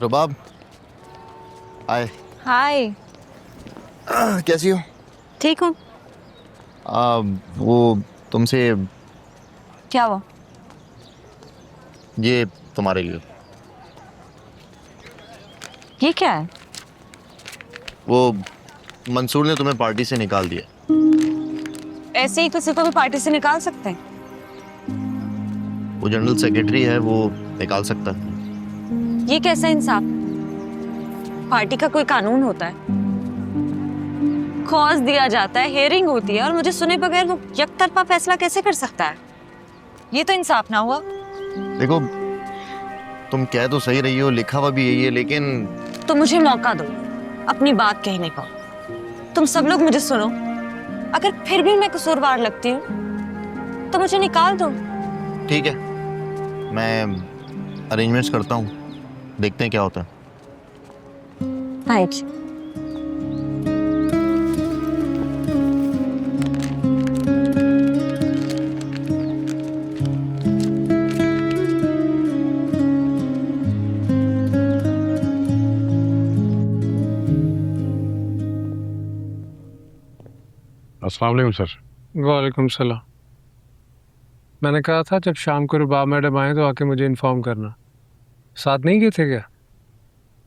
रुबाब, हाय। हाय। कैसी हो? ठीक हूँ। वो तुमसे क्या हुआ? ये तुम्हारे लिए ये क्या है? वो मंसूर ने तुम्हें पार्टी से निकाल दिया। ऐसे ही किसी को भी पार्टी से निकाल सकते हैं? वो जनरल सेक्रेटरी है, वो निकाल सकता है। ये कैसा इंसाफ? पार्टी का कोई कानून होता है, कॉज दिया जाता है, हियरिंग होती है, और मुझे सुने बगैर वो एकतरफा फैसला कैसे कर सकता है? ये तो इंसाफ ना हुआ। देखो, तुम कह तो सही रही हो, लिखा हुआ भी यही है, लेकिन तो मुझे मौका दो अपनी बात कहने का। तुम सब लोग मुझे सुनो। अगर फिर भी मैं कसूरवार लगती हूँ तो मुझे निकाल दो। ठीक है, मैं अरेंजमेंट्स करता हूँ, देखते हैं क्या होता है। Thank you. अस्सलाम वालेकुम सर। वालेकुम सलाम। मैंने कहा था जब शाम को रुबाब मैडम आए तो आके मुझे इन्फॉर्म करना। साथ नहीं गए थे क्या?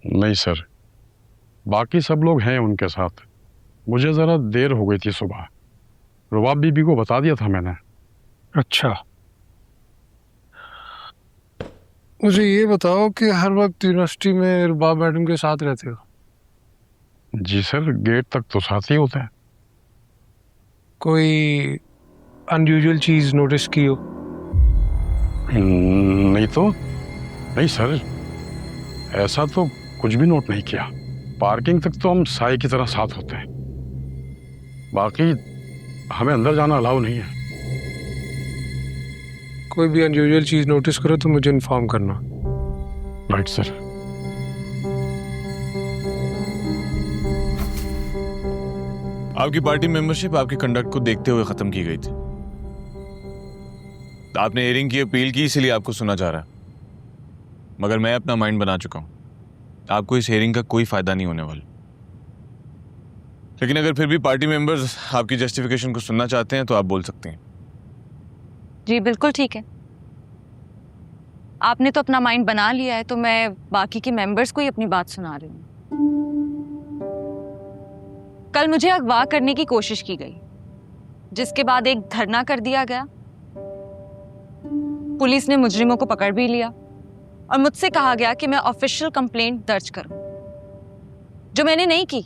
नहीं सर, बाकी सब लोग हैं उनके साथ। मुझे ज़रा देर हो गई थी सुबह। रुबाब बीबी को बता दिया था मैंने। अच्छा, मुझे ये बताओ कि हर वक्त यूनिवर्सिटी में रुबाब मैडम के साथ रहते हो? जी सर, गेट तक तो साथ ही होते हैं। कोई अनयूजुअल चीज़ नोटिस की हो? नहीं तो नहीं सर, ऐसा तो कुछ भी नोट नहीं किया। पार्किंग तक तो हम साई की तरह साथ होते हैं, बाकी हमें अंदर जाना अलाउ नहीं है। कोई भी अनयूजुअल चीज़ नोटिस करो तो मुझे इन्फॉर्म करना। Right sir. आपकी पार्टी मेंबरशिप आपके कंडक्ट को देखते हुए खत्म की गई थी। आपने हियरिंग की अपील की, इसलिए आपको सुना जा रहा है, मगर मैं अपना माइंड बना चुका हूं। आपको इस हियरिंग का कोई फायदा नहीं होने वाला। लेकिन अगर फिर भी पार्टी मेंबर्स आपकी जस्टिफिकेशन को सुनना चाहते हैं तो आप बोल सकते हैं। जी बिल्कुल ठीक है। आपने तो अपना माइंड बना लिया है, तो मैं बाकी के मेंबर्स को ही अपनी बात सुना रही हूँ। कल मुझे अगवा करने की कोशिश की गई, जिसके बाद एक धरना कर दिया गया। पुलिस ने मुजरिमों को पकड़ भी लिया और मुझसे कहा गया कि मैं ऑफिशियल कंप्लेंट दर्ज करूं, जो मैंने नहीं की,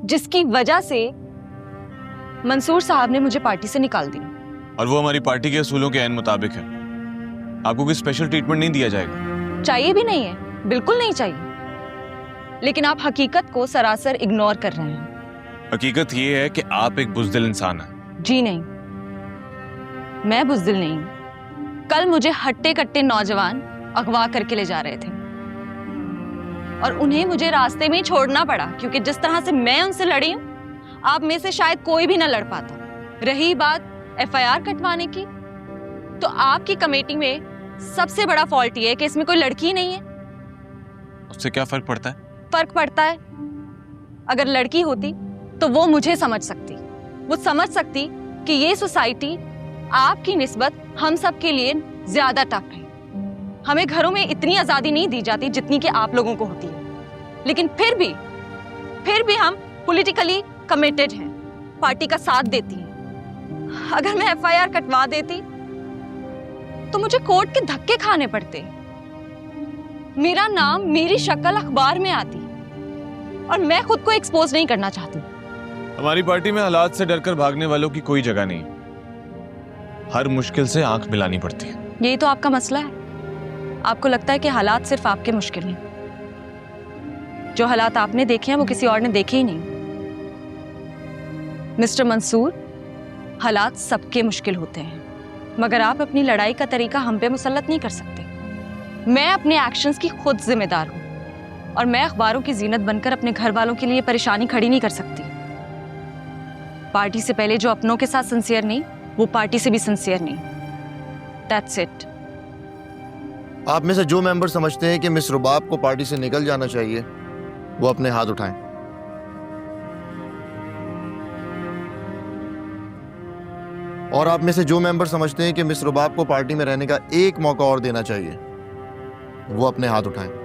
जिसकी वजह से मंसूर साहब ने मुझे पार्टी से निकाल दिया। और वो हमारी पार्टी के असूलों के ऐन मुताबिक है। आपको कोई स्पेशल ट्रीटमेंट नहीं दिया जाएगा। चाहिए भी नहीं है, बिल्कुल नहीं चाहिए। लेकिन आप हकीकत को सरासर इग्नोर कर रहे हैं। हकीकत ये है कि आप एक बुज़दिल इंसान हैं। जी नहीं, मैं बुज़दिल नहीं हूं। कल मुझे हट्टे कट्टे नौजवान अगवा करके ले जा रहे थे और उन्हें मुझे रास्ते में ही छोड़ना पड़ा, क्योंकि जिस तरह से मैं उनसे लड़ी हूं, आप में से शायद कोई भी ना लड़ पाता। रही बात एफआईआर कटवाने की, तो आपकी कमेटी में सबसे बड़ा फॉल्ट ये है कि इसमें कोई लड़की ही नहीं है। उससे क्या फर्क पड़ता है? फर्क पड़ता है। अगर लड़की होती तो वो मुझे समझ सकती, वो समझ सकती कि ये सोसाइटी आपकी निस्बत हम सब के लिए ज्यादा टफ है। हमें घरों में इतनी आजादी नहीं दी जाती जितनी कि आप लोगों को होती है। लेकिन फिर भी हम पॉलिटिकली कमिटेड हैं, पार्टी का साथ देती हैं। अगर मैं एफआईआर कटवा देती तो मुझे कोर्ट के धक्के खाने पड़ते, मेरा नाम, मेरी शक्ल अखबार में आती, और मैं खुद को एक्सपोज नहीं करना चाहती। हमारी पार्टी में हालात से डरकर भागने वालों की कोई जगह नहीं। हर मुश्किल से आंख मिलानी पड़ती है। यही तो आपका मसला है। आपको लगता है कि हालात सिर्फ आपके मुश्किल हैं। जो हालात आपने देखे हैं वो किसी और ने देखे ही नहीं। मिस्टर मंसूर, हालात सबके मुश्किल होते हैं, मगर आप अपनी लड़ाई का तरीका हम पे मुसल्लत नहीं कर सकते। मैं अपने एक्शंस की खुद जिम्मेदार हूं, और मैं अखबारों की जीनत बनकर अपने घर वालों के लिए परेशानी खड़ी नहीं कर सकती। पार्टी से पहले जो अपनों के साथ सिंसियर नहीं, वो पार्टी से भी सिंसियर नहीं। That's it. आप में से जो मेंबर समझते हैं कि मिस रुबाब को पार्टी से निकल जाना चाहिए वो अपने हाथ उठाएं। और आप में से जो मेंबर समझते हैं कि मिस रुबाब को पार्टी में रहने का एक मौका और देना चाहिए वो अपने हाथ उठाएं।